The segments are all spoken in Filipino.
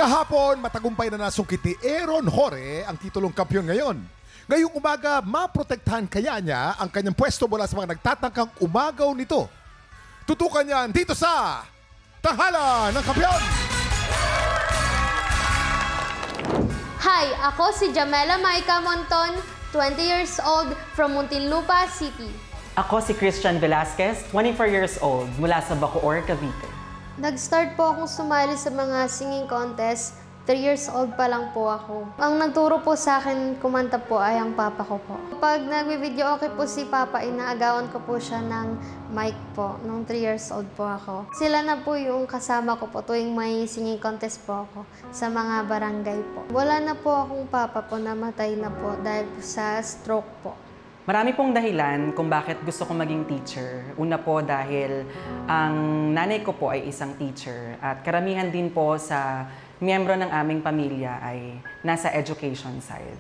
Kahapon, matagumpay na nasungkit ni Aaron Jorge ang titulong kampiyon ngayon. Ngayong umaga, maprotektahan kaya niya ang kanyang pwesto mula sa mga nagtatangkang umagaw nito. Tutukan niyan dito sa Tanghalan ng Kampiyon! Hi, ako si Jamela Maika Monton, 20 years old from Muntinlupa City. Ako si Christian Velasquez, 24 years old, mula sa Bacoor, Cavite. Nag-start po akong sumali sa mga singing contest. 3 years old pa lang po ako. Ang nagturo po sa akin kumanta po ay ang papa ko po. Pag nag-video okay po si papa, inaagawan ko po siya ng mic po nung 3 years old po ako. Sila na po yung kasama ko po tuwing may singing contest po ako sa mga barangay po. Wala na po akong papa po, namatay na po dahil po sa stroke po. Marami pong dahilan kung bakit gusto kong maging teacher. Una po dahil ang nanay ko po ay isang teacher at karamihan din po sa miyembro ng aming pamilya ay nasa education side.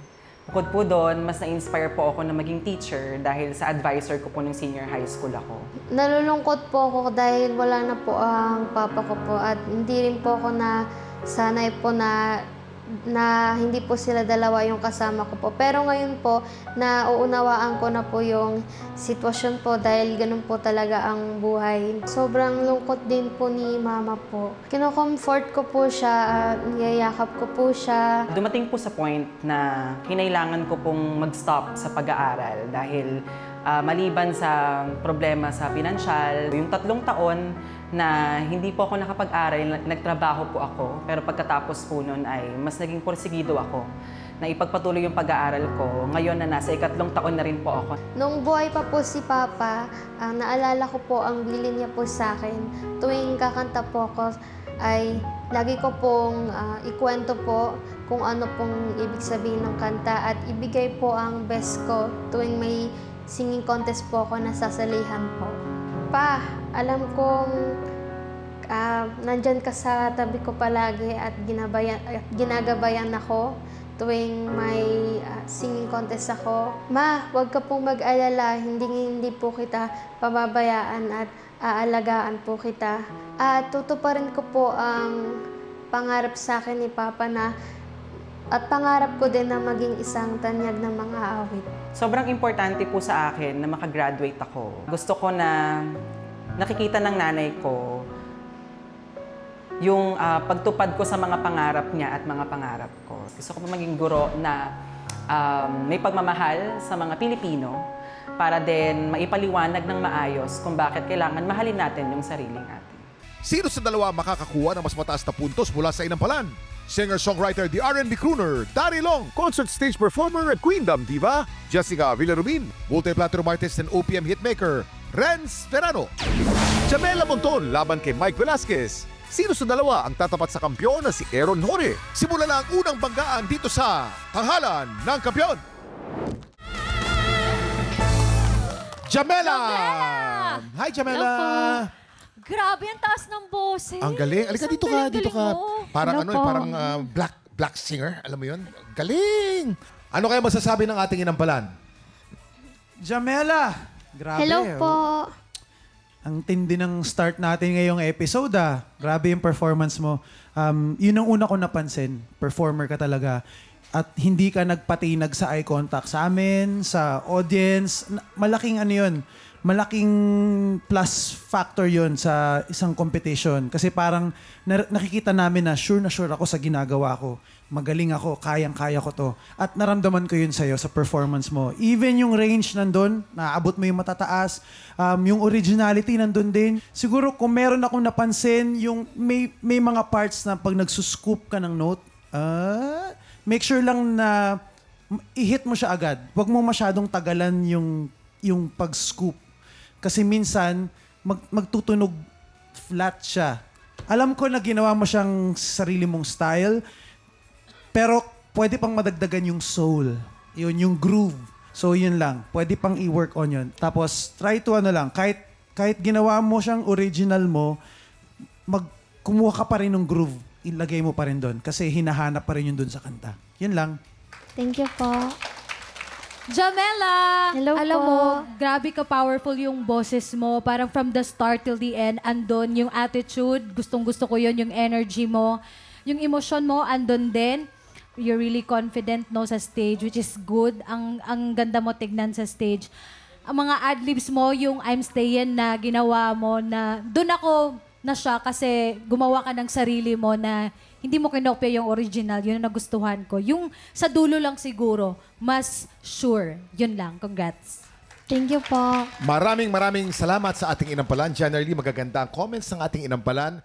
Bukod po doon, mas na-inspire po ako na maging teacher dahil sa advisor ko po nung senior high school ako. Nalulungkot po ako dahil wala na po ang papa ko po at hindi rin po ako na sanay po na hindi po sila dalawa yung kasama ko po. Pero ngayon po, nauunawaan ko na po yung sitwasyon po dahil ganun po talaga ang buhay. Sobrang lungkot din po ni mama po. Kino-comfort ko po siya at niyayakap ko po siya. Dumating po sa point na kinailangan ko pong mag-stop sa pag-aaral dahil maliban sa problema sa pinansyal, yung 3 taon na hindi po ako nakapag-aral, nagtrabaho po ako. Pero pagkatapos po nun ay mas naging porsigido ako na ipagpatuloy yung pag-aaral ko. Ngayon na nasa 4 taon na rin po ako. Nung buhay pa po si Papa, naalala ko po ang bilin niya po sa akin. Tuwing kakanta po ako ay lagi ko pong ikwento po kung ano pong ibig sabihin ng kanta at ibigay po ang best ko tuwing may singing contest po ako na sasalihan po. Pa, alam kong nandyan ka sa tabi ko palagi at ginagabayan ako tuwing may singing contest ako. Ma, huwag ka pong mag-alala, hindi po kita pababayaan at aalagaan po kita. At tutuparin ko po ang pangarap sa akin ni Papa at pangarap ko din na maging isang tanyag ng mga awit. Sobrang importante po sa akin na makagraduate ako. Gusto ko na nakikita ng nanay ko yung pagtupad ko sa mga pangarap niya at mga pangarap ko. Gusto ko po maging guro na may pagmamahal sa mga Pilipino para din maipaliwanag ng maayos kung bakit kailangan mahalin natin yung sarili natin. Sino sa dalawa makakakuha ng mas mataas na puntos mula sa inampalan? Singer-songwriter, the R&B crooner, Dari Long, concert stage performer at Queendom diva, Jessica Villarubin, multi-platinum artist and OPM hitmaker, Renz Ferrano. Jamela Monton laban kay Mike Velasquez. Sino sa dalawa ang tatapat sa kampiyon na si Aaron Jorge? Simula na ang unang banggaan dito sa Tanghalan ng Kampiyon. Jamela! Hi, Jamela! Grabe, ang taas ng boses. Ang galing. Alika, dito ka, dito ka. Parang Ano parang black singer. Alam mo yun? Galing! Ano kaya masasabi ng ating inampalan? Jamela! Grabe. Hello po. Ang tindi ng start natin ngayong episode, Grabe yung performance mo. Yun ang una ko napansin. Performer ka talaga. At hindi ka nagpatinag sa eye contact sa amin, sa audience. Malaking ano yun. Malaking plus factor yon sa isang competition. Kasi parang nakikita namin na sure ako sa ginagawa ko. Magaling ako, kayang-kaya ko to. At naramdaman ko yun sa'yo sa performance mo. Even yung range nandun, naaabot mo yung matataas, yung originality nandun din. Siguro kung meron akong napansin, yung may mga parts na pag nagsuscoop ka ng note, make sure lang na i-hit mo siya agad. Huwag mo masyadong tagalan yung pag-scoop. Kasi minsan, magtutunog flat siya. Alam ko na ginawa mo siyang sarili mong style, pero pwede pang madagdagan yung soul. Yun, yung groove. So, yun lang. Pwede pang i-work on yun. Tapos, try to kahit ginawa mo siyang original mo, kumuha ka pa rin ng groove. Ilagay mo pa rin doon. Kasi hinahanap pa rin yun doon sa kanta. Yun lang. Thank you po. Jamela! Hello Alam po. mo, grabe ka powerful yung boses mo. Parang from the start till the end, andon yung attitude. Gustong-gusto ko yun, yung energy mo. yung emosyon mo andun din. You're really confident no sa stage, which is good. Ang ganda mo tignan sa stage. Ang mga adlibs mo, yung I'm Stayin na ginawa mo na doon ako na siya kasi gumawa ka ng sarili mo na hindi mo kinopya yung original. Yun ang nagustuhan ko. Yung sa dulo lang siguro, mas sure. Yun lang. Congrats. Thank you po. Maraming salamat sa ating inampalan. Generally, magaganda ang comments ng ating inampalan.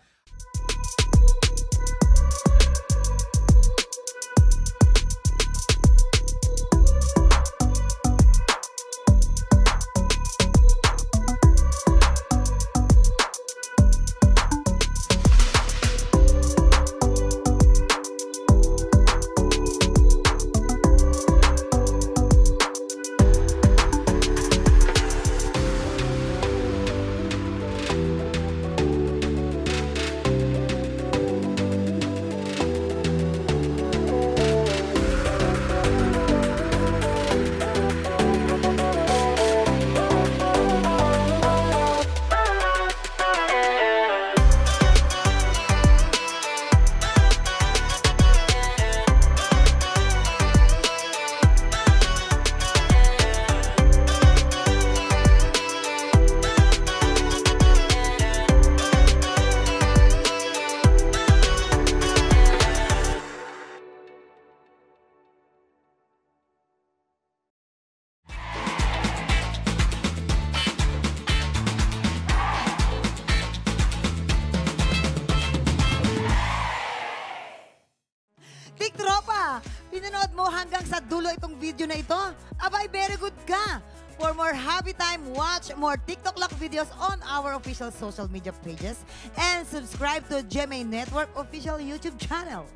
Big Tropa, pinanood mo hanggang sa dulo itong video na ito? Abay, very good ka! For more happy time, watch more TikTok Lock videos on our official social media pages and subscribe to GMA Network official YouTube channel.